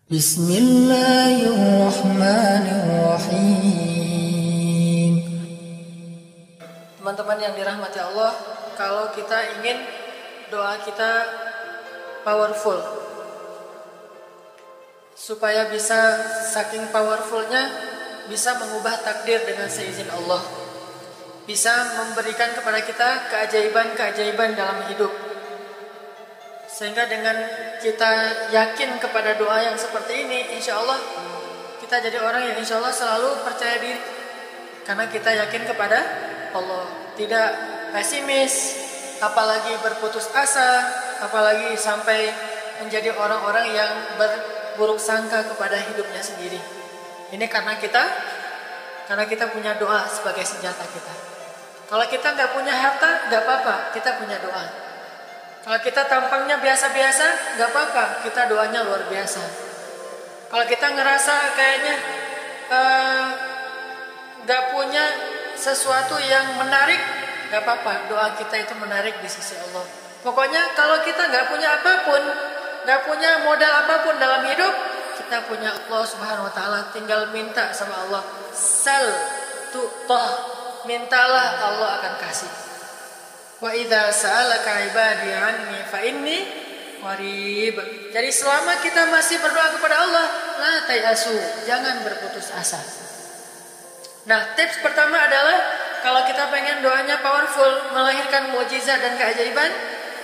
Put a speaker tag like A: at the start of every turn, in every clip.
A: Bismillahirrahmanirrahim. Teman-teman yang dirahmati Allah, kalau kita ingin doa kita powerful, supaya bisa saking powerfulnya bisa mengubah takdir dengan seizin Allah, bisa memberikan kepada kita keajaiban-keajaiban dalam hidup, sehingga dengan kita yakin kepada doa yang seperti ini, insya Allah kita jadi orang yang insya Allah selalu percaya diri, karena kita yakin kepada Allah, tidak pesimis, apalagi berputus asa, apalagi sampai menjadi orang-orang yang berburuk sangka kepada hidupnya sendiri. Ini karena kita punya doa sebagai senjata kita. Kalau kita nggak punya harta, nggak apa-apa, kita punya doa. Kalau kita tampangnya biasa-biasa, nggak apa-apa, kita doanya luar biasa. Kalau kita ngerasa kayaknya nggak punya sesuatu yang menarik, nggak apa-apa, doa kita itu menarik di sisi Allah. Pokoknya kalau kita nggak punya apapun, nggak punya modal apapun dalam hidup, kita punya Allah Subhanahu Wa Taala. Tinggal minta sama Allah. Sal tu'tah, mintalah, Allah akan kasih. Wa idza sa'alaka ibadi anni fa inni qarib. Jadi selama kita masih berdoa kepada Allah, la tayasu, jangan berputus asa. Nah, tips pertama adalah kalau kita pengen doanya powerful, melahirkan mukjizat dan keajaiban,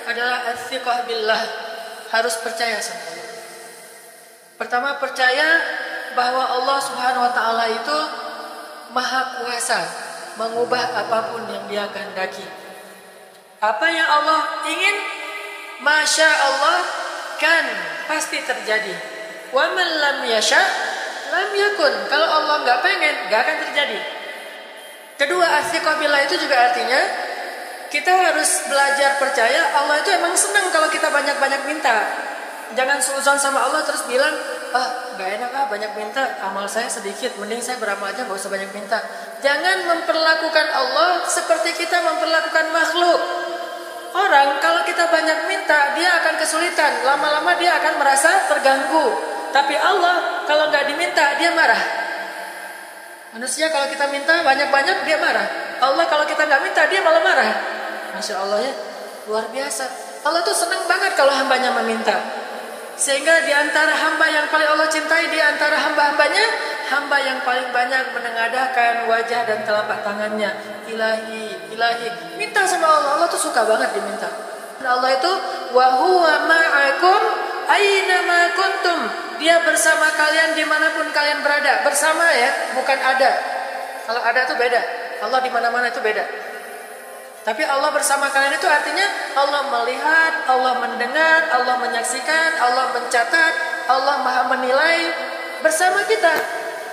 A: adalah athiqah billah, harus percaya sama Allah. Pertama, percaya bahwa Allah Subhanahu wa taala itu Maha Kuasa mengubah apapun yang Dia kehendaki. Apa yang Allah ingin, Masya Allah, kan pasti terjadi. Wa man lam yasha lam yakun. Kalau Allah nggak pengen, nggak akan terjadi. Kedua, athiqah billah itu juga artinya kita harus belajar percaya Allah itu emang senang kalau kita banyak-banyak minta. Jangan suudzon sama Allah terus bilang, nggak enak banyak minta, amal saya sedikit, mending saya beramal aja nggak usah banyak minta. Jangan memperlakukan Allah seperti kita memperlakukan makhluk. Orang kalau kita banyak minta, dia akan kesulitan. Lama-lama dia akan merasa terganggu. Tapi Allah kalau nggak diminta, dia marah. Manusia kalau kita minta banyak-banyak, dia marah. Allah kalau kita nggak minta, dia malah marah. Masya Allah ya, luar biasa. Allah tuh senang banget kalau hambanya meminta. Sehingga di antara hamba yang paling Allah cintai, di antara hamba-hambanya, hamba yang paling banyak menengadahkan wajah dan telapak tangannya. Ilahi, ilahi, minta sama Allah. Allah tuh suka banget diminta. Allah itu wa huwa ma'akum aina ma kuntum. Dia bersama kalian dimanapun kalian berada. Bersama ya, bukan ada. Kalau ada itu beda. Allah di mana-mana itu beda. Tapi Allah bersama kalian itu artinya Allah melihat, Allah mendengar, Allah menyaksikan, Allah mencatat, Allah Maha menilai bersama kita.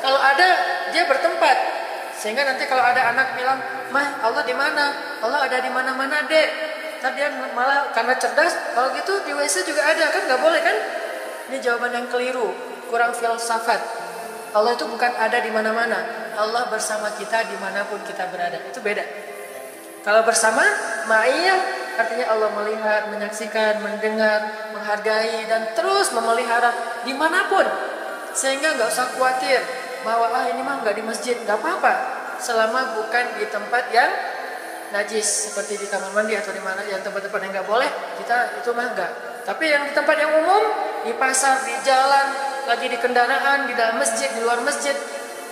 A: Kalau ada, dia bertempat. Sehingga nanti kalau ada anak bilang, "Mah, Allah di mana?" Allah ada di mana-mana, Dek. Ntar dia malah karena cerdas, kalau gitu di WC juga ada, kan nggak boleh kan? Ini jawaban yang keliru, kurang filsafat. Allah itu bukan ada di mana-mana. Allah bersama kita dimanapun kita berada. Itu beda. Kalau bersama, ma'iyah artinya Allah melihat, menyaksikan, mendengar, menghargai, dan terus memelihara dimanapun. Sehingga nggak usah khawatir bahwa ini mah nggak di masjid, nggak apa-apa. Selama bukan di tempat yang najis, seperti di kamar mandi atau di mana yang tempat-tempat yang nggak boleh, kita itu mah nggak. Tapi yang di tempat yang umum, di pasar, di jalan, lagi di kendaraan, di dalam masjid, di luar masjid,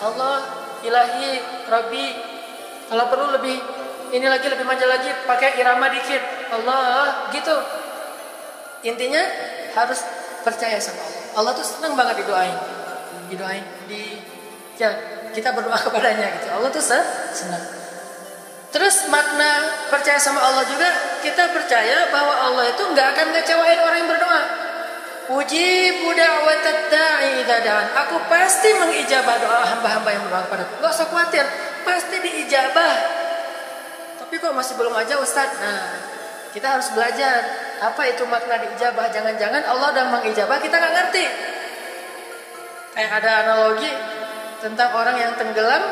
A: Allah, ilahi, Rabbi. Kalau perlu lebih lebih manja lagi, pakai irama dikit, Allah, gitu. Intinya harus percaya sama Allah. Allah tuh senang banget didoain, kita berdoa kepadanya gitu. Allah tuh senang. Terus makna percaya sama Allah juga, kita percaya bahwa Allah itu nggak akan ngecewain orang yang berdoa. Ujibu da'watad da'i idza da'an. Aku pasti mengijabah doa hamba-hamba yang berdoa kepadaku. Nggak usah khawatir, pasti diijabah. Tapi kok masih belum aja Ustadz? Nah, kita harus belajar apa itu makna diijabah. Jangan-jangan Allah udah mengijabah, kita nggak ngerti. Kayak ada analogi tentang orang yang tenggelam,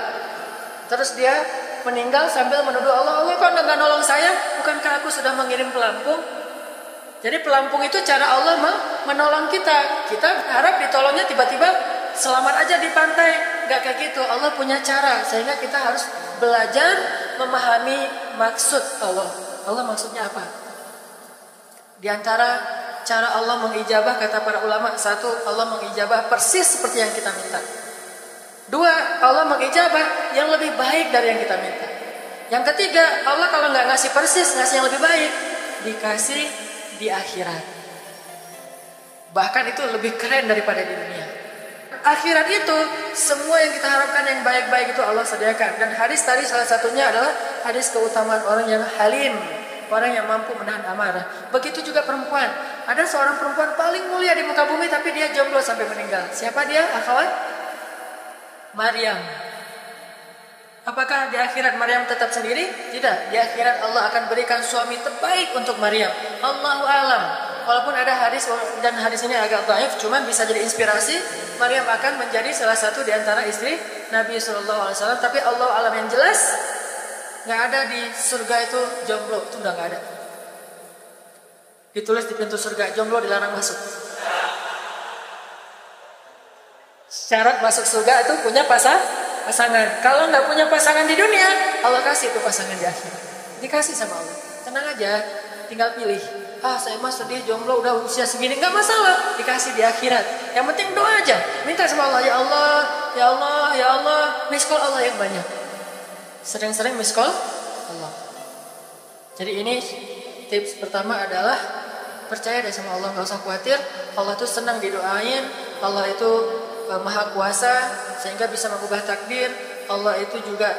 A: terus dia meninggal sambil menuduh Allah, Allah kok nggak nolong saya? Bukankah aku sudah mengirim pelampung? Jadi pelampung itu cara Allah menolong kita. Kita harap ditolongnya tiba-tiba selamat aja di pantai. Gak kayak gitu. Allah punya cara. Sehingga kita harus belajar memahami maksud Allah. Allah maksudnya apa? Di antara cara Allah mengijabah, kata para ulama, satu, Allah mengijabah persis seperti yang kita minta. Dua, Allah mengijabah yang lebih baik dari yang kita minta. Yang ketiga, Allah kalau nggak ngasih persis, ngasih yang lebih baik, dikasih di akhirat. Bahkan itu lebih keren daripada di dunia. Akhirat itu semua yang kita harapkan yang baik-baik itu Allah sediakan. Dan hadis tadi salah satunya adalah hadis keutamaan orang yang halim, orang yang mampu menahan amarah. Begitu juga perempuan. Ada seorang perempuan paling mulia di muka bumi tapi dia jomblo sampai meninggal. Siapa dia, akhwat? Maryam. Apakah di akhirat Maryam tetap sendiri? Tidak. Di akhirat Allah akan berikan suami terbaik untuk Maryam. Allahu alam. Walaupun ada hadis dan hadis ini agak dhaif, cuma bisa jadi inspirasi. Maryam akan menjadi salah satu di antara istri Nabi SAW. Tapi Allah alam yang jelas, nggak ada di surga itu jomblo, itu udah nggak ada. Ditulis di pintu surga, jomblo dilarang masuk. Syarat masuk surga itu punya pasangan. Kalau nggak punya pasangan di dunia, Allah kasih itu pasangan di akhirat. Dikasih sama Allah. Tenang aja, tinggal pilih. Saya mah sedih jomblo udah usia segini, nggak masalah, dikasih di akhirat. Yang penting doa aja, minta sama Allah, ya Allah, ya Allah, ya Allah, miss call Allah yang banyak. Sering-sering miss call Allah. Jadi ini tips pertama adalah percaya deh sama Allah, nggak usah khawatir. Allah itu senang didoain, Allah itu maha kuasa sehingga bisa mengubah takdir. Allah itu juga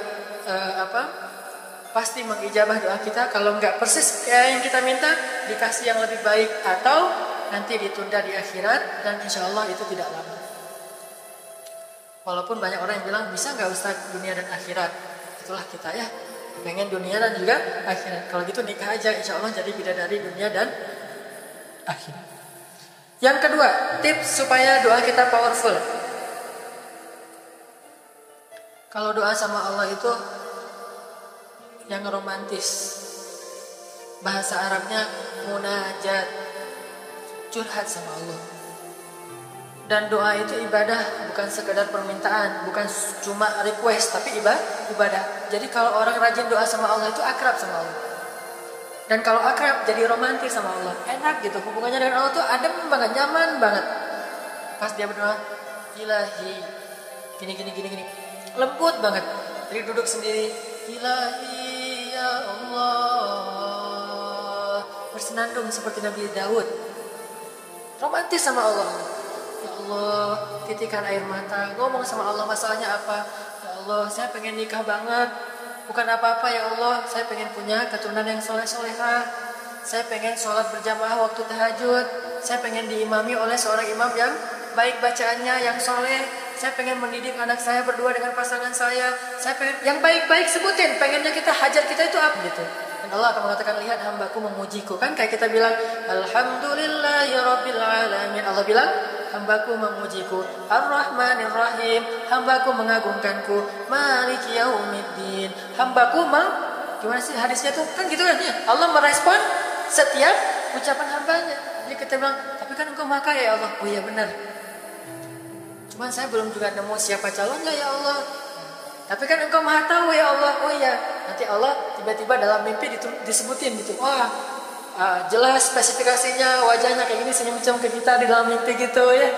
A: pasti mengijabah doa kita. Kalau nggak persis kayak yang kita minta, dikasih yang lebih baik atau nanti ditunda di akhirat, dan insya Allah itu tidak lama. Walaupun banyak orang yang bilang bisa nggak Ustaz dunia dan akhirat, itulah kita ya pengen dunia dan juga akhirat. Kalau gitu nikah aja, insya Allah jadi bidadari dunia dan akhirat. Yang kedua, tips supaya doa kita powerful. Kalau doa sama Allah itu yang romantis, bahasa Arabnya munajat, curhat sama Allah. Dan doa itu ibadah, bukan sekedar permintaan, bukan cuma request, tapi ibadah. Jadi kalau orang rajin doa sama Allah itu akrab sama Allah. Dan kalau akrab jadi romantis sama Allah, enak gitu, hubungannya dengan Allah tuh adem banget, nyaman banget. Pas dia berdoa, ilahi, gini, lembut banget. Jadi duduk sendiri, ilahi ya Allah, bersenandung seperti Nabi Daud, romantis sama Allah. Ya Allah, titikkan air mata, ngomong sama Allah masalahnya apa. Ya Allah, saya pengen nikah banget, bukan apa-apa ya Allah, saya pengen punya keturunan yang soleh-solehah. Saya pengen sholat berjamaah waktu tahajud. Saya pengen diimami oleh seorang imam yang baik bacaannya, yang soleh. Saya pengen mendidik anak saya berdua dengan pasangan saya. Saya pengen yang baik-baik, sebutin pengennya kita, hajar kita itu apa gitu. Dan Allah akan mengatakan, lihat hambaku memujiku. Kan kayak kita bilang Alhamdulillahirabbil alamin. Allah bilang hambaku memujiku. Ar-Rahmanir-Rahim, hambaku mengagungkanku. Maliki yaumiddin, hambaku gimana sih hadisnya tuh? Kan gitu kan ya. Allah merespon setiap ucapan hambanya. Jadi kita bilang, tapi kan engkau maha kaya ya Allah. Oh iya benar. Cuman saya belum juga nemu siapa calonnya ya Allah. Tapi kan engkau maha tahu ya Allah. Oh iya. Nanti Allah tiba-tiba dalam mimpi disebutin gitu. Wah, jelas spesifikasinya, wajahnya kayak gini, senyum-senyum ke kita di dalam mimpi gitu ya.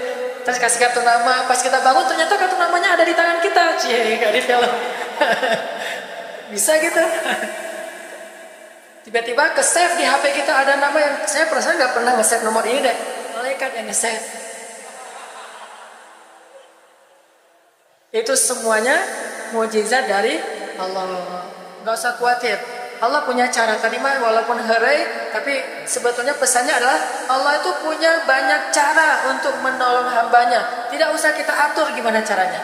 A: Terus kasih kartu nama. Pas kita bangun ternyata kartu namanya ada di tangan kita. Cie, kayak di film. Bisa gitu. Tiba-tiba ke save di HP kita ada nama yang saya perasaan nggak pernah nge-save nomor ini deh. Malaikat yang nge-save. Itu semuanya mukjizat dari Allah. Gak usah khawatir. Allah punya cara. Tadi mah walaupun herai, tapi sebetulnya pesannya adalah Allah itu punya banyak cara untuk menolong hambanya. Tidak usah kita atur gimana caranya.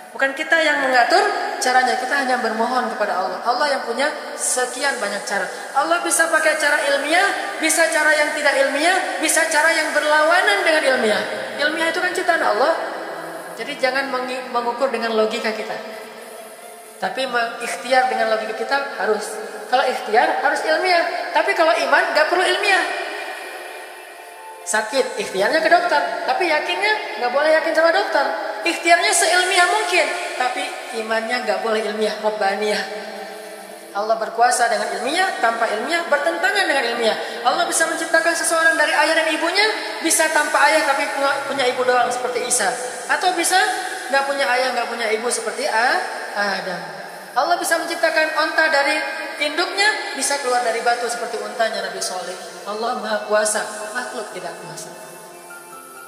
A: Bukan kita yang mengatur caranya. Kita hanya bermohon kepada Allah. Allah yang punya sekian banyak cara. Allah bisa pakai cara ilmiah, bisa cara yang tidak ilmiah, bisa cara yang berlawanan dengan ilmiah. Ilmiah itu kan ciptaan Allah. Jadi jangan mengukur dengan logika kita. Tapi mengikhtiar dengan logika kita harus. Kalau ikhtiar harus ilmiah. Tapi kalau iman gak perlu ilmiah. Sakit, ikhtiarnya ke dokter. Tapi yakinnya nggak boleh yakin sama dokter. Ikhtiarnya seilmiah mungkin, tapi imannya nggak boleh ilmiah, rabbaniyah. Allah berkuasa dengan ilmiah, tanpa ilmiah bertentangan dengan ilmiah. Allah bisa menciptakan seseorang dari ayah dan ibunya, bisa tanpa ayah tapi punya ibu doang seperti Isa. Atau bisa nggak punya ayah, nggak punya ibu seperti Adam. Allah bisa menciptakan onta dari induknya, bisa keluar dari batu seperti untanya Nabi Soleh. Allah Maha Kuasa, makhluk tidak kuasa.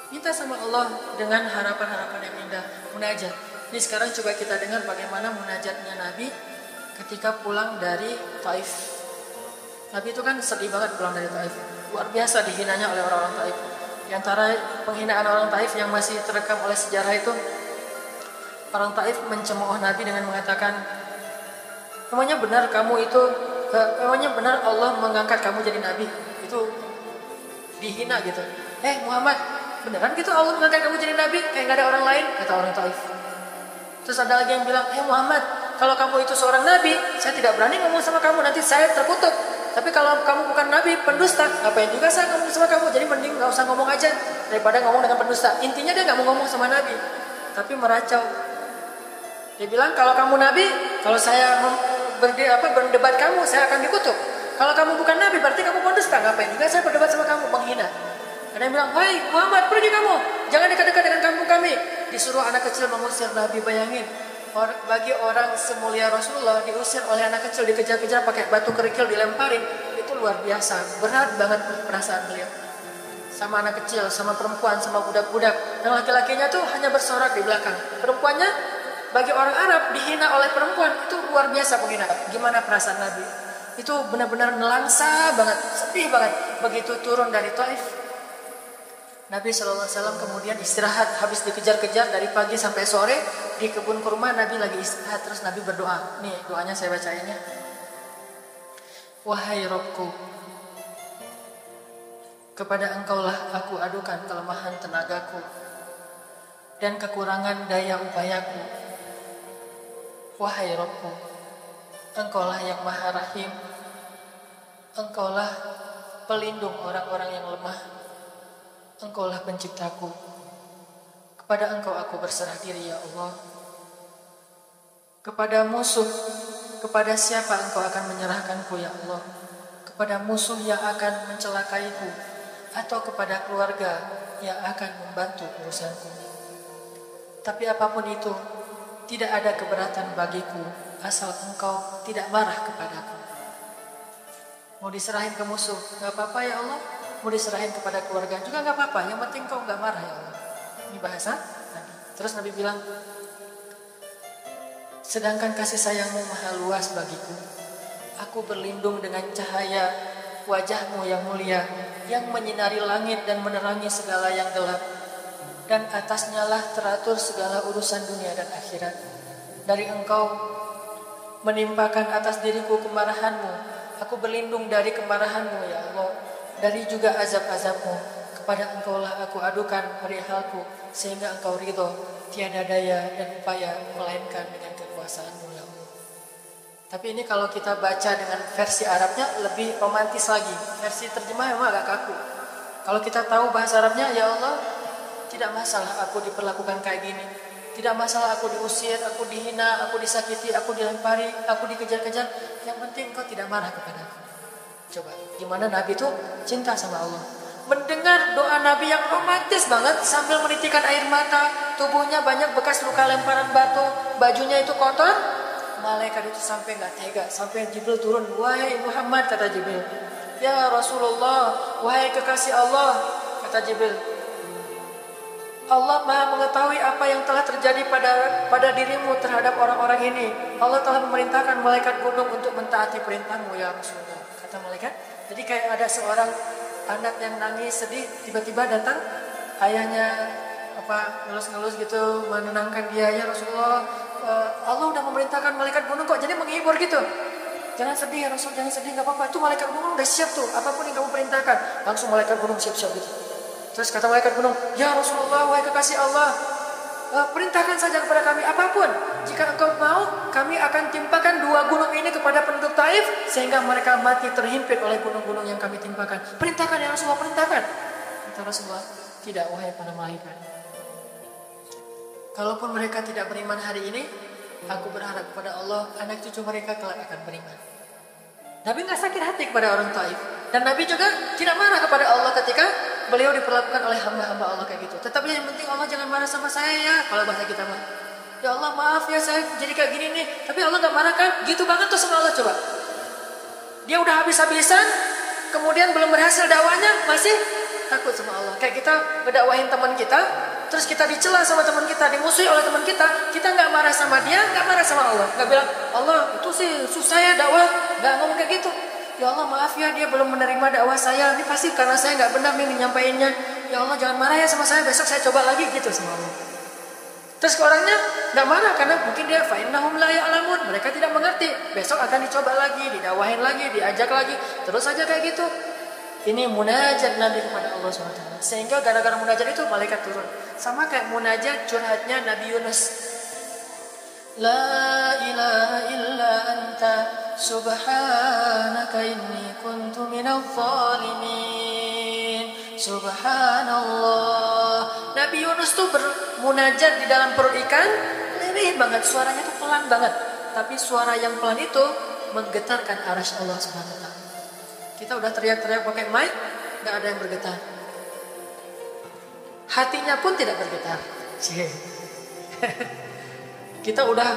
A: Minta sama Allah dengan harapan-harapan yang indah, munajat. Ini sekarang coba kita dengar bagaimana munajatnya Nabi ketika pulang dari Taif. Nabi itu kan sedih banget pulang dari Taif. Luar biasa dihinanya oleh orang-orang Taif. Di antara penghinaan orang Taif yang masih terekam oleh sejarah itu, orang Taif mencemooh Nabi dengan mengatakan, "Emangnya benar kamu itu, emangnya benar Allah mengangkat kamu jadi Nabi?" Itu dihina gitu. Muhammad, beneran gitu Allah mengangkat kamu jadi Nabi? Kayak gak ada orang lain, kata orang Taif. Terus ada lagi yang bilang, Muhammad, kalau kamu itu seorang Nabi, saya tidak berani ngomong sama kamu, nanti saya terkutuk. Tapi kalau kamu bukan Nabi, pendusta, ngapain juga saya ngomong sama kamu? Jadi mending gak usah ngomong aja, daripada ngomong dengan pendusta. Intinya dia gak mau ngomong sama Nabi, tapi meracau. Dia bilang, kalau kamu Nabi, kalau saya berdebat kamu, saya akan dikutuk. Kalau kamu bukan Nabi, berarti kamu pendusta. Ngapain juga saya berdebat sama kamu, menghina. Ada yang bilang, "Hai Muhammad, pergi kamu, jangan dekat-dekat dengan kampung kami." Disuruh anak kecil mengusir Nabi. Bayangin, bagi orang semulia Rasulullah diusir oleh anak kecil, dikejar-kejar pakai batu kerikil, dilemparin, itu luar biasa, berat banget perasaan beliau. Sama anak kecil, sama perempuan, sama budak-budak. Yang laki-lakinya tuh hanya bersorak di belakang. Perempuannya, bagi orang Arab dihina oleh perempuan itu luar biasa penghinaan. Gimana perasaan Nabi? Itu benar-benar nelangsa banget, sedih banget. Begitu turun dari Taif, Nabi SAW kemudian istirahat, habis dikejar-kejar dari pagi sampai sore di kebun kurma. Nabi lagi istirahat, terus Nabi berdoa. Nih doanya saya bacain ya. "Wahai Rabbku, kepada Engkaulah aku adukan kelemahan tenagaku dan kekurangan daya upayaku. Wahai Rabbku, Engkaulah yang Maha Rahim, Engkaulah pelindung orang-orang yang lemah, Engkaulah penciptaku. Kepada Engkau aku berserah diri ya Allah. Kepada musuh, kepada siapa Engkau akan menyerahkanku ya Allah? Kepada musuh yang akan mencelakaiku, atau kepada keluarga yang akan membantu urusanku. Tapi apapun itu, tidak ada keberatan bagiku asal Engkau tidak marah kepadaku." Mau diserahin ke musuh, gak apa-apa ya Allah. Mau diserahin kepada keluarga juga gak apa-apa, yang penting Kau gak marah ya Allah. Ini bahasa Nabi. Terus Nabi bilang, "Sedangkan kasih sayangmu maha luas bagiku, aku berlindung dengan cahaya wajahmu yang mulia, yang menyinari langit dan menerangi segala yang gelap, dan atasnya lah teratur segala urusan dunia dan akhirat. Dari Engkau menimpakan atas diriku kemarahanmu, aku berlindung dari kemarahanmu ya Allah, dari juga azab-azabmu. Kepada Engkaulah aku adukan perihalku, sehingga Engkau ridho, tiada daya dan upaya melainkan dengan kekuasaanmu ya Allah." Tapi ini kalau kita baca dengan versi Arabnya lebih romantis lagi. Versi terjemah memang agak kaku. Kalau kita tahu bahasa Arabnya, ya Allah, tidak masalah aku diperlakukan kayak gini. Tidak masalah aku diusir, aku dihina, aku disakiti, aku dilempari, aku dikejar-kejar. Yang penting Engkau tidak marah kepadaku. Coba, gimana Nabi itu cinta sama Allah. Mendengar doa Nabi yang romantis banget sambil menitikan air mata, tubuhnya banyak bekas luka lemparan batu, bajunya itu kotor. Malaikat itu sampai gak tega, sampai Jibril turun. "Wahai Muhammad," kata Jibril. "Ya Rasulullah, wahai kekasih Allah," kata Jibril, "Allah Maha mengetahui apa yang telah terjadi pada dirimu terhadap orang-orang ini. Allah telah memerintahkan malaikat gunung untuk mentaati perintahmu ya Rasulullah." Kata malaikat. Jadi kayak ada seorang anak yang nangis sedih, tiba-tiba datang ayahnya ngelus-ngelus gitu, menenangkan dia. "Ya Rasulullah, Allah udah memerintahkan malaikat gunung kok." Jadi menghibur gitu. "Jangan sedih ya Rasul, jangan sedih, gak apa-apa. Itu malaikat gunung udah siap tuh, apapun yang kamu perintahkan." Langsung malaikat gunung siap-siap gitu. Terus kata malaikat gunung, "Ya Rasulullah, wahai kekasih Allah, perintahkan saja kepada kami apapun. Jika Engkau mau, kami akan timpakan 2 gunung ini kepada penduduk Taif, sehingga mereka mati terhimpit oleh gunung-gunung yang kami timpakan. Perintahkan ya Rasulullah, perintahkan." Kata Rasulullah? Tidak, wahai para malaikat. Kalaupun mereka tidak beriman hari ini, aku berharap kepada Allah anak cucu mereka kelak akan beriman. Nabi nggak sakit hati kepada orang Taif, dan Nabi juga tidak marah kepada Allah ketika beliau diperlakukan oleh hamba-hamba Allah kayak gitu. Tetapi yang penting Allah jangan marah sama saya ya, kalau bahasa kita mah. Ya Allah maaf ya saya jadi kayak gini nih, tapi Allah nggak marah kan? Gitu banget tuh sama Allah coba. Dia udah habis-habisan, kemudian belum berhasil dakwahnya masih takut sama Allah. Kayak kita ngedakwahin teman kita, terus kita dicela sama teman kita, dimusuhi oleh teman kita nggak marah sama dia, nggak marah sama Allah, nggak bilang Allah itu sih susah ya dakwah, nggak ngomong kayak gitu. Ya Allah maaf ya dia belum menerima dakwah saya, ini pasti karena saya nggak benar nih menyampaikannya. Ya Allah jangan marah ya sama saya, besok saya coba lagi gitu sama Allah. Terus ke orangnya nggak marah karena mungkin dia fa'innahum la ya'lamun, mereka tidak mengerti, besok akan dicoba lagi, didakwahin lagi, diajak lagi, terus aja kayak gitu. Ini munajat Nabi kepada Allah SWT. Sehingga gara-gara munajat itu malaikat turun. Sama kayak munajat curhatnya Nabi Yunus. La ilaha illa anta subhanaka inni kuntu minadh dhalimin. Subhanallah. Nabi Yunus tuh bermunajat di dalam perut ikan, lirih banget, suaranya tuh pelan banget. Tapi suara yang pelan itu menggetarkan arsy Allah SWT. Kita udah teriak-teriak pakai mic, nggak ada yang bergetar. Hatinya pun tidak bergetar. Kita udah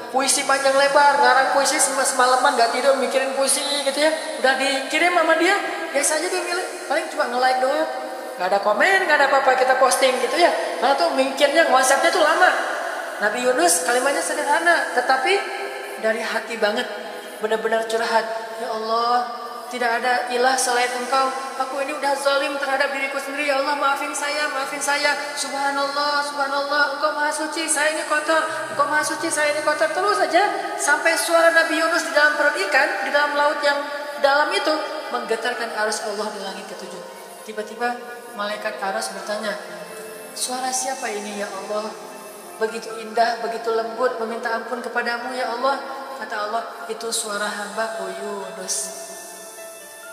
A: puisi panjang lebar, ngarang puisi semalaman nggak tidur mikirin puisi gitu ya. Udah dikirim sama dia, biasa aja dia milih. Paling cuma nge-like doang, nggak ada komen, nggak ada apa-apa kita posting gitu ya. Karena tuh mikirnya konsepnya tuh lama. Nabi Yunus kalimatnya sederhana, tetapi dari hati banget, benar-benar curhat. Ya Allah, tidak ada ilah selain Engkau. Aku ini udah zalim terhadap diriku sendiri. Ya Allah maafin saya, maafin saya. Subhanallah, subhanallah. Engkau maha suci, saya ini kotor. Engkau maha suci, saya ini kotor. Terus saja sampai suara Nabi Yunus di dalam perut ikan, di dalam laut yang dalam itu menggetarkan arus Allah di langit ketujuh. Tiba-tiba malaikat arus bertanya, suara siapa ini ya Allah? Begitu indah, begitu lembut, meminta ampun kepadamu ya Allah. Kata Allah, itu suara hambaku Yunus.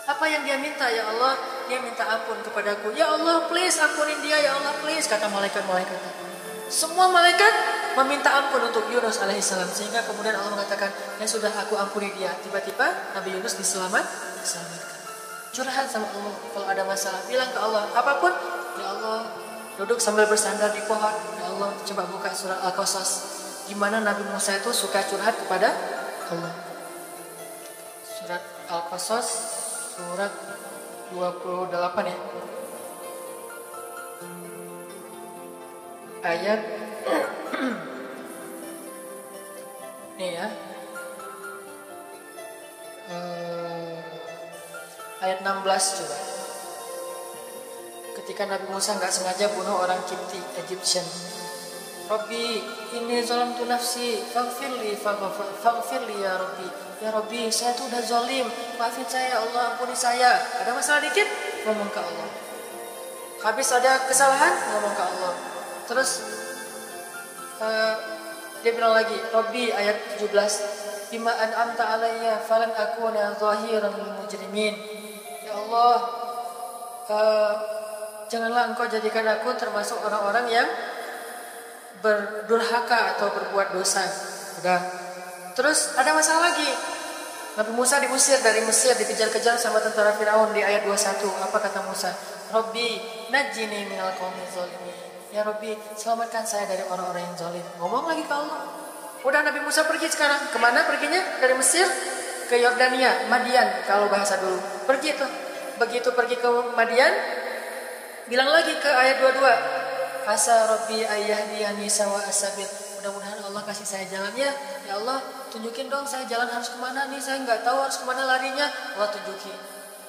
A: Apa yang dia minta ya Allah? Dia minta ampun kepadaku. Ya Allah please ampunin dia ya Allah please, kata malaikat-malaikat. Semua malaikat meminta ampun untuk Yunus alaihissalam. Sehingga kemudian Allah mengatakan, ya sudah aku ampuni dia. Tiba-tiba Nabi Yunus diselamatkan. Curhat sama Allah. Kalau ada masalah bilang ke Allah apapun. Ya Allah, duduk sambil bersandar di pohon. Ya Allah, coba buka surat Al-Qasas. Gimana Nabi Musa itu suka curhat kepada Allah. Surat Al-Qasas surat 28 ya. Ayat nih ya. Ayat 16 coba. Ketika Nabi Musa nggak sengaja bunuh orang Kipti, Egyptian. Rabbi, ini zalamtu nafsi, faghfirli ya Rabbi. Ya Rabbi, saya tuh udah zalim, maafin saya ya Allah, ampuni saya. Ada masalah dikit, ngomong ke Allah. Habis ada kesalahan, ngomong ke Allah. Terus dia bilang lagi, Rabbi ayat 17, bima an'amta alayya falan akuna zahiran lil mujrimin. Ya Allah, janganlah engkau jadikan aku termasuk orang-orang yang berdurhaka atau berbuat dosa. Udah. Terus ada masalah lagi. Nabi Musa diusir dari Mesir, dikejar-kejar sama tentara Firaun di ayat 21. Apa kata Musa? Rabbi, najjini minal qaumil zalimin. Ya Rabbi, selamatkan saya dari orang-orang yang zalim. Ngomong lagi ke Allah. Udah Nabi Musa pergi sekarang. Kemana perginya? Dari Mesir ke Yordania, Madian kalau bahasa dulu. Pergi tuh. Begitu pergi ke Madian, bilang lagi ke ayat 22. Asa Rabbi ayyahdiyani sawa asabil. Mudah-mudahan Allah kasih saya jalannya. Ya Allah, tunjukin dong saya jalan harus kemana nih. Saya nggak tahu harus kemana larinya. Allah tunjukin.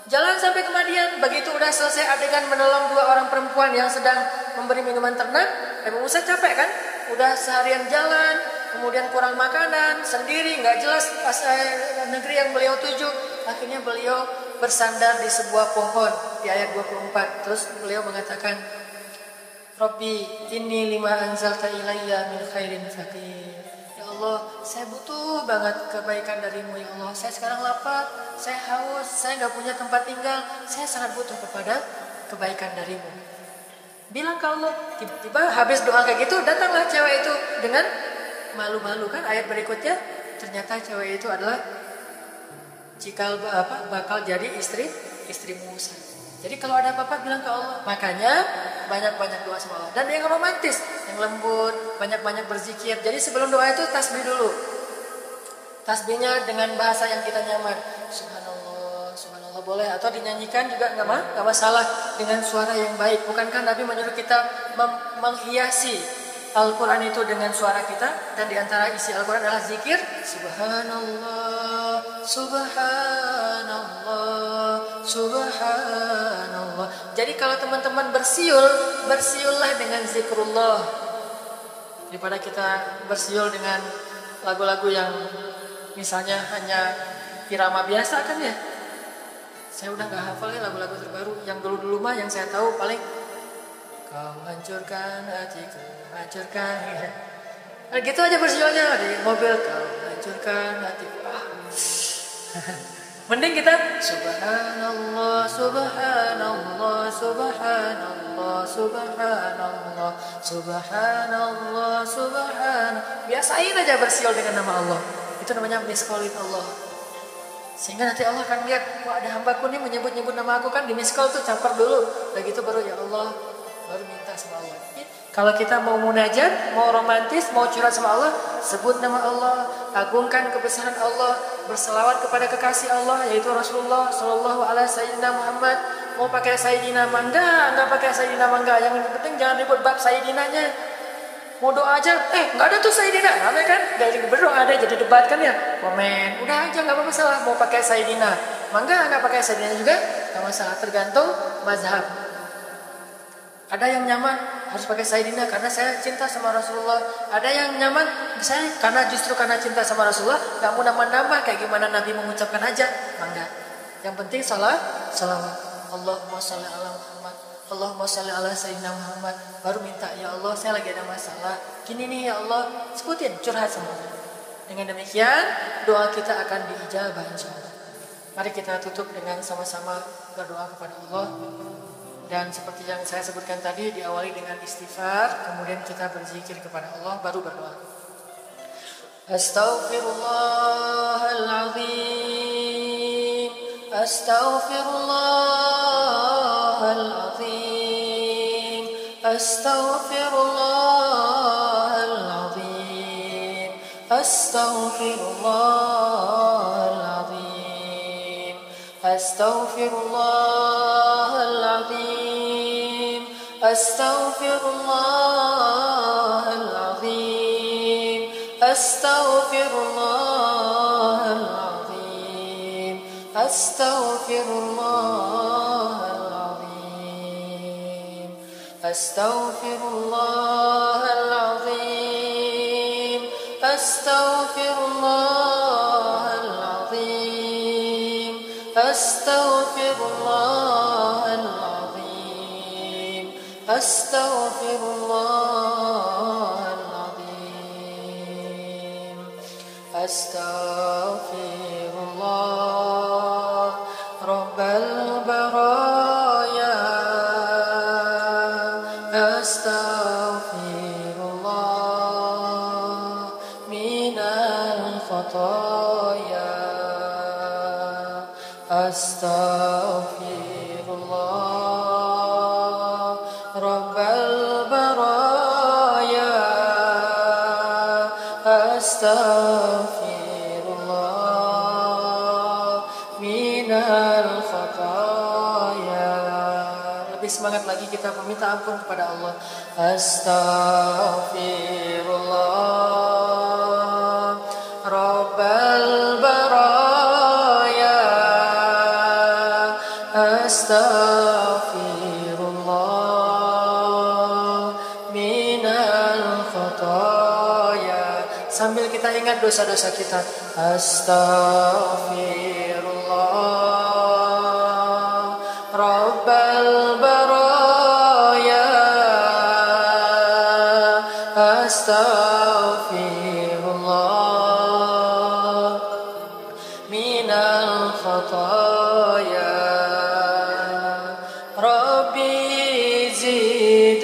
A: Jalan sampai ke Madian. Begitu udah selesai adegan menolong 2 orang perempuan yang sedang memberi minuman ternak. Nabi Musa capek kan? Udah seharian jalan, kemudian kurang makanan, sendiri, nggak jelas negeri yang beliau tuju. Akhirnya beliau bersandar di sebuah pohon di ayat 24. Terus beliau mengatakan, Rabbi, inni lima anzalta ilayya min khairin faqir. Ya Allah, saya butuh banget kebaikan darimu ya Allah. Saya sekarang lapar, saya haus, saya nggak punya tempat tinggal. Saya sangat butuh kepada kebaikan darimu. Bilang ke Allah. Tiba-tiba habis doa kayak gitu, datanglah cewek itu dengan malu-malu kan. Ayat berikutnya, ternyata cewek itu adalah bakal jadi istri Musa. Jadi kalau ada apa-apa bilang ke Allah. Makanya banyak-banyak doa sama Allah. Dan yang romantis, yang lembut, banyak-banyak berzikir. Jadi sebelum doa itu tasbih dulu. Tasbihnya dengan bahasa yang kita nyaman. Subhanallah, subhanallah boleh. Atau dinyanyikan juga nggak masalah dengan suara yang baik. Bukankah Nabi menyuruh kita menghiasi Al-Quran itu dengan suara kita? Dan diantara isi Al-Quran adalah zikir. Subhanallah, subhanallah, subhanallah. Jadi kalau teman-teman bersiullah dengan zikrullah. Daripada kita bersiul dengan lagu-lagu yang misalnya hanya irama biasa kan ya. Saya udah gak hafal ya lagu-lagu terbaru. Yang dulu-dulu mah yang saya tahu paling kau hancurkan hatiku, hancurkan ya. Nah, gitu aja bersiulnya di mobil. Kau hancurkan hatiku. Mending kita subhanallah, subhanallah, subhanallah, subhanallah, subhanallah, subhanallah. Biasain aja bersiul dengan nama Allah. Itu namanya miskolin Allah. Sehingga nanti Allah akan lihat, wah ada hambaku nih menyebut-nyebut nama aku kan di miskol tuh campur dulu. Begitu baru ya Allah, baru minta sama Allah. Kalau kita mau munajat, mau romantis, mau curhat sama Allah, sebut nama Allah, agungkan kebesaran Allah, berselawat kepada kekasih Allah yaitu Rasulullah Shallallahu Alaihi Muhammad. Mau pakai Sayyidina mangga, nggak pakai Sayyidina mangga. Yang penting jangan ribut bab Sayyidinanya. Mau doa aja, nggak ada tuh Sayyidina, rame kan? Dari berdoa ada jadi debat kan ya? Komen, udah aja nggak masalah. Mau pakai Sayyidina, mangga nggak pakai Sayyidina juga nggak masalah. Tergantung mazhab. Ada yang nyaman harus pakai Sayyidina karena saya cinta sama Rasulullah. Ada yang nyaman saya justru karena cinta sama Rasulullah nggak mau nambah-nambah kayak gimana Nabi mengucapkan aja, mangga. Yang penting salawat. Allahumma sholli ala Muhammad, Allahumma sholli ala Sayyidina Muhammad. Baru minta, ya Allah saya lagi ada masalah gini nih ya Allah, sebutin, curhat sama Allah. Dengan demikian doa kita akan diijabah insyaallah. Mari kita tutup dengan sama-sama berdoa kepada Allah. Dan seperti yang saya sebutkan tadi, diawali dengan istighfar, kemudian kita berzikir kepada Allah, baru berdoa. Astaghfirullahaladzim, astaghfirullahaladzim, astaghfirullahaladzim, astaghfirullahaladzim, astaghfirullahaladzim, astaghfirullahaladzim, astaghfirullahaladzim, astaghfirullahaladzim, astaghfirullahaladzim, astaghfirullahaladzim, astaghfirullahaladzim, astaghfirullahaladzim, astaghfirullah rabbal baraya, astaghfirullah minal khataya, astaghfirullah rabbal baraya, astaghfirullah minal khataya. Lebih semangat lagi kita meminta ampun kepada Allah. Astaghfirullah rabbal baraya, astaghfirullah minal khataya. Sambil kita ingat dosa-dosa kita. Astaghfirullah rabbal baraya, astaghfirullah minal khataya. Rabbi zid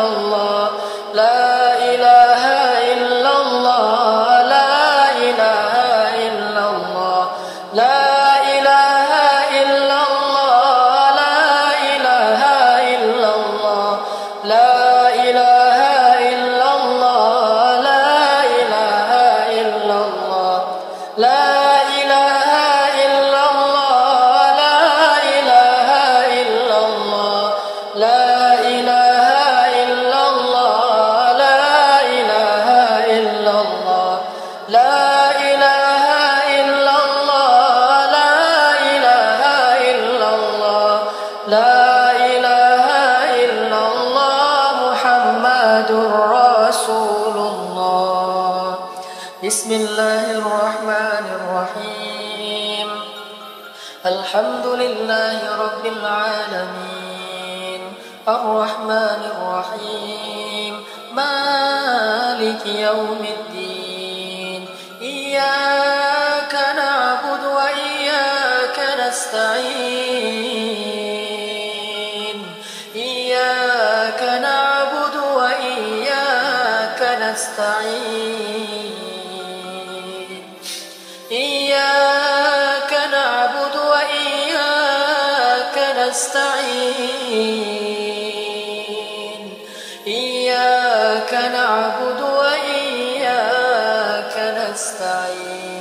A: Bismillahirrahmanirrahim. Alhamdulillahi rabbil alamin. Ar-Rahmanir Rahim. Maliki yaumiddin. Iyyaka na'budu wa iyyaka nasta'in. Iyyaka na'budu wa iyyaka nasta'in. Iyyaka na'budu wa iyyaka nasta'in. Iyyaka na'budu wa iyyaka nasta'in.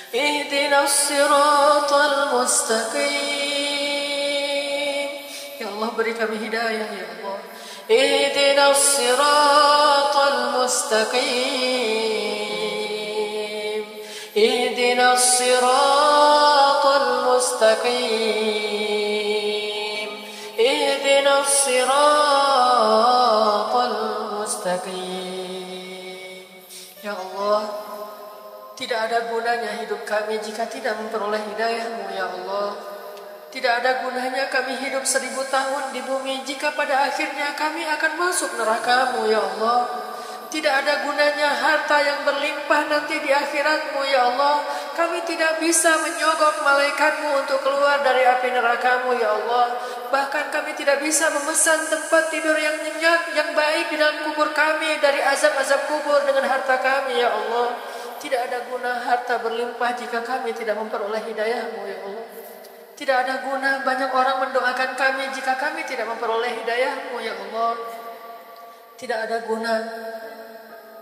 A: Ihdinas siratal mustaqim. Ya Allah, beri kami hidayah ya Allah. Ihdinas siratal mustaqim. Ihdinas siratal mustaqim. Ihdinas siratal mustaqim. Ya Allah, tidak ada gunanya hidup kami jika tidak memperoleh hidayah-Mu ya Allah. Tidak ada gunanya kami hidup 1000 tahun di bumi jika pada akhirnya kami akan masuk neraka-Mu ya Allah. Tidak ada gunanya harta yang berlimpah nanti di akhirat-Mu ya Allah. Kami tidak bisa menyogok malaikat-Mu untuk keluar dari api neraka-Mu ya Allah. Bahkan kami tidak bisa memesan tempat tidur yang nyenyak, yang baik di dalam kubur kami dari azab-azab kubur dengan harta kami ya Allah. Tidak ada guna harta berlimpah jika kami tidak memperoleh hidayah-Mu ya Allah. Tidak ada guna banyak orang mendoakan kami jika kami tidak memperoleh hidayah-Mu ya Allah. Tidak ada guna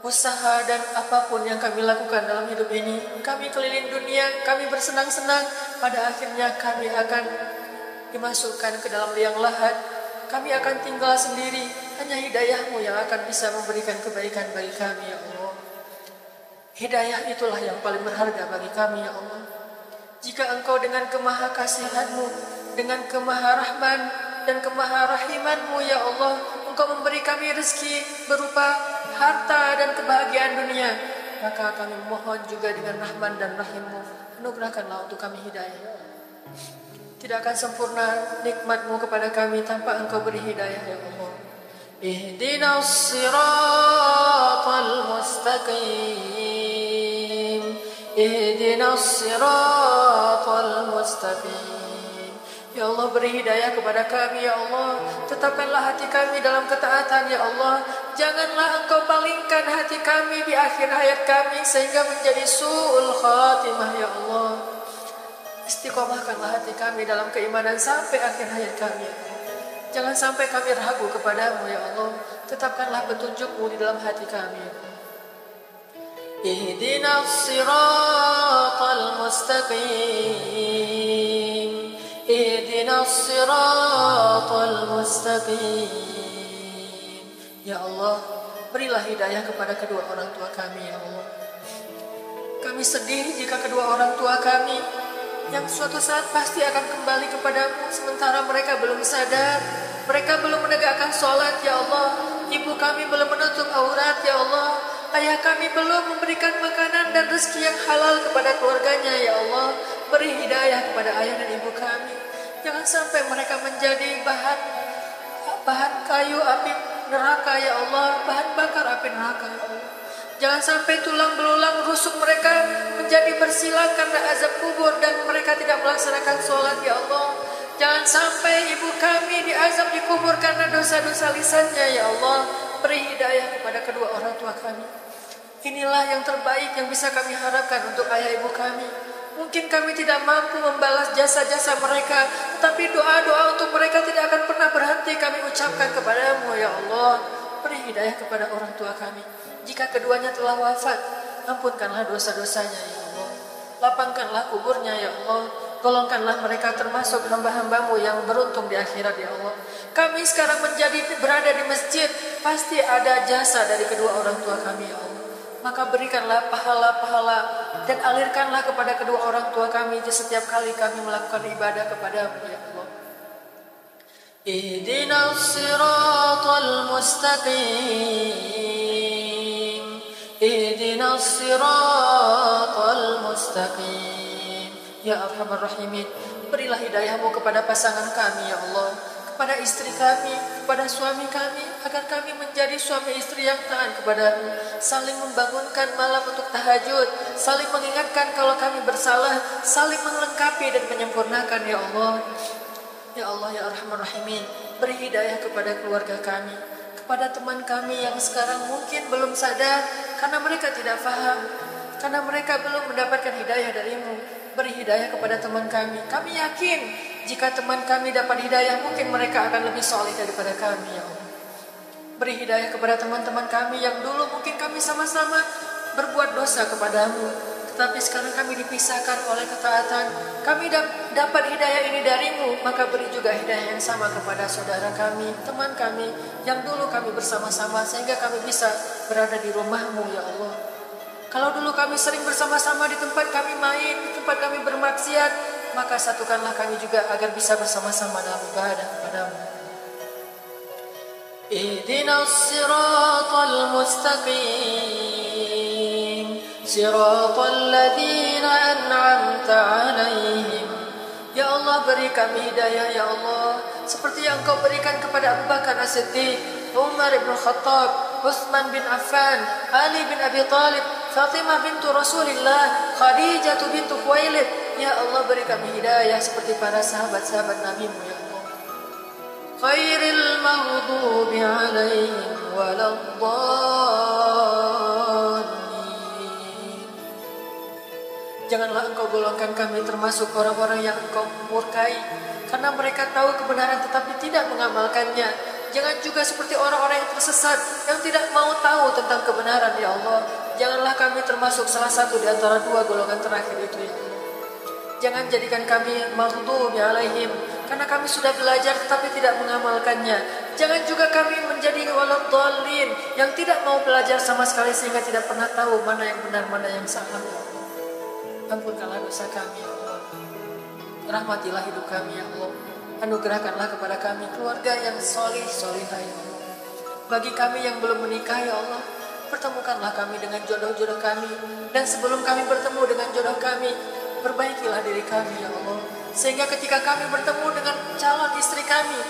A: usaha dan apapun yang kami lakukan dalam hidup ini. Kami keliling dunia, kami bersenang-senang, pada akhirnya kami akan dimasukkan ke dalam liang lahat. Kami akan tinggal sendiri. Hanya hidayah-Mu yang akan bisa memberikan kebaikan bagi kami ya Allah. Hidayah itulah yang paling berharga bagi kami ya Allah. Jika Engkau dengan kemahakasihan-Mu, dengan kemaharahman dan kemaharahiman-Mu ya Allah, Engkau memberi kami rezeki berupa harta dan kebahagiaan dunia, maka kami mohon juga dengan rahman dan rahim-Mu, anugerahkanlah untuk kami hidayah ya Allah. Tidak akan sempurna nikmat-Mu kepada kami tanpa Engkau beri hidayah ya Allah. Ihdinas siratal mustaqim. Ihdinas siratal mustaqim. Ya Allah, beri hidayah kepada kami ya Allah. Tetapkanlah hati kami dalam ketaatan ya Allah. Janganlah Engkau palingkan hati kami di akhir hayat kami sehingga menjadi su'ul khatimah ya Allah. Istiqomahkanlah hati kami dalam keimanan sampai akhir hayat kami ya Allah. Jangan sampai kami ragu kepadamu ya Allah. Tetapkanlah petunjuk-Mu di dalam hati kami ya Allah. Ihdinas siratal mustaqim. Ihdinas siratal mustaqim. Ya Allah, berilah hidayah kepada kedua orang tua kami ya Allah. Kami sedih jika kedua orang tua kami yang suatu saat pasti akan kembali kepadamu, sementara mereka belum sadar, mereka belum menegakkan sholat ya Allah. Ibu kami belum menutup aurat ya Allah. Ayah kami belum memberikan makanan dan rezeki yang halal kepada keluarganya ya Allah. Beri hidayah kepada ayah dan ibu kami. Jangan sampai mereka menjadi bahan kayu api neraka ya Allah, bahan bakar api neraka ya Allah. Jangan sampai tulang belulang rusuk mereka menjadi bersilang karena azab kubur dan mereka tidak melaksanakan sholat ya Allah. Jangan sampai ibu kami diazab di kubur karena dosa-dosa lisannya ya Allah. Beri hidayah kepada kedua orang tua kami. Inilah yang terbaik yang bisa kami harapkan untuk ayah ibu kami. Mungkin kami tidak mampu membalas jasa-jasa mereka, tetapi doa-doa untuk mereka tidak akan pernah berhenti kami ucapkan kepadamu ya Allah. Beri hidayah kepada orang tua kami. Jika keduanya telah wafat, ampunkanlah dosa-dosanya ya Allah. Lapangkanlah kuburnya ya Allah. Golongkanlah mereka termasuk hamba-hambamu yang beruntung di akhirat ya Allah. Kami sekarang berada di masjid, pasti ada jasa dari kedua orang tua kami ya Allah. Maka berikanlah pahala-pahala dan alirkanlah kepada kedua orang tua kami di setiap kali kami melakukan ibadah kepadamu ya Allah. Ihdinas siratal mustaqim. ihdinas siratal mustaqim. Ya Arhamar Rahimin, berilah hidayah-Mu kepada pasangan kami ya Allah, kepada istri kami, kepada suami kami, agar kami menjadi suami istri yang taat kepada-Mu, saling membangunkan malam untuk tahajud, saling mengingatkan kalau kami bersalah, saling melengkapi dan menyempurnakan ya Allah. Ya Allah ya Arhamar Rahimin, beri hidayah kepada keluarga kami, kepada teman kami yang sekarang mungkin belum sadar karena mereka tidak faham, karena mereka belum mendapatkan hidayah dari-Mu. Beri hidayah kepada teman kami. Kami yakin jika teman kami dapat hidayah, mungkin mereka akan lebih soleh daripada kami ya Allah. Beri hidayah kepada teman-teman kami yang dulu mungkin kami sama-sama berbuat dosa kepada-Mu, tetapi sekarang kami dipisahkan oleh ketaatan. Kami dapat hidayah ini dari-Mu, maka beri juga hidayah yang sama kepada saudara kami, teman kami yang dulu kami bersama-sama, sehingga kami bisa berada di rumah-Mu ya Allah. Kalau dulu kami sering bersama-sama di tempat kami main, di tempat kami bermaksiat, maka satukanlah kami juga agar bisa bersama-sama dalam ibadah kepada-Mu. Ihdinas siratal mustaqim, siratal ladzina an'amta 'alaihim. Ya Allah, beri kami hidayah ya Allah, seperti yang Engkau berikan kepada Abu Bakar As-Siddiq, Umar bin Khattab, Utsman bin Affan, Ali bin Abi Thalib, Fatimah bintu Rasulillah, Khadijah bintu Khuwailid. Ya Allah, beri kami hidayah seperti para sahabat-sahabat Nabi-Mu ya Allah. Khairil maghdubi 'alaihim waladdallin. Janganlah Engkau golongkan kami termasuk orang-orang yang Engkau murkai karena mereka tahu kebenaran tetapi tidak mengamalkannya. Jangan juga seperti orang-orang yang tersesat yang tidak mau tahu tentang kebenaran ya Allah. Janganlah kami termasuk salah satu di antara dua golongan terakhir itu ya Allah. Jangan jadikan kami maghdubi 'alaihim karena kami sudah belajar tetapi tidak mengamalkannya. Jangan juga kami menjadi waladdallin yang tidak mau belajar sama sekali sehingga tidak pernah tahu mana yang benar mana yang salah ya Allah. Ampunkanlah dosa kami ya Allah. Rahmatilah hidup kami ya Allah. Anugerahkanlah kepada kami keluarga yang solih solihah ya Allah. Bagi kami yang belum menikah ya Allah, pertemukanlah kami dengan jodoh-jodoh kami. Dan sebelum kami bertemu dengan jodoh kami, perbaikilah diri kami ya Allah, sehingga ketika kami bertemu dengan calon istri kami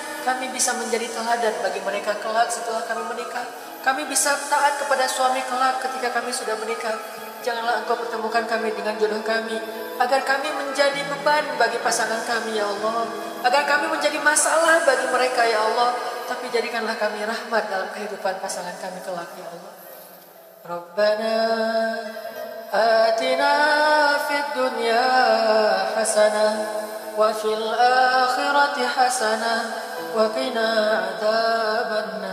A: bisa menjadi teladan bagi mereka kelak setelah kami menikah. Kami bisa taat kepada suami kelak ketika kami sudah menikah. Janganlah Engkau pertemukan kami dengan jodoh kami, agar kami menjadi beban bagi pasangan kami ya Allah, agar kami menjadi masalah bagi mereka ya Allah. Tapi jadikanlah kami rahmat dalam kehidupan pasangan kami kelak ya Allah. Rabbana atina fid dunya hasanah wa fil akhirati hasanah wa qina adzabannar.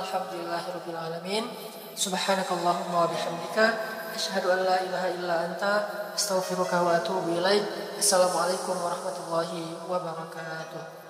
A: Alhamdulillahirabbil alamin. Subhanakallahumma wa bihamdika asyhadu an la ilaha illa anta astaghfiruka wa atubu ilaik. Assalamualaikum warahmatullahi wabarakatuh.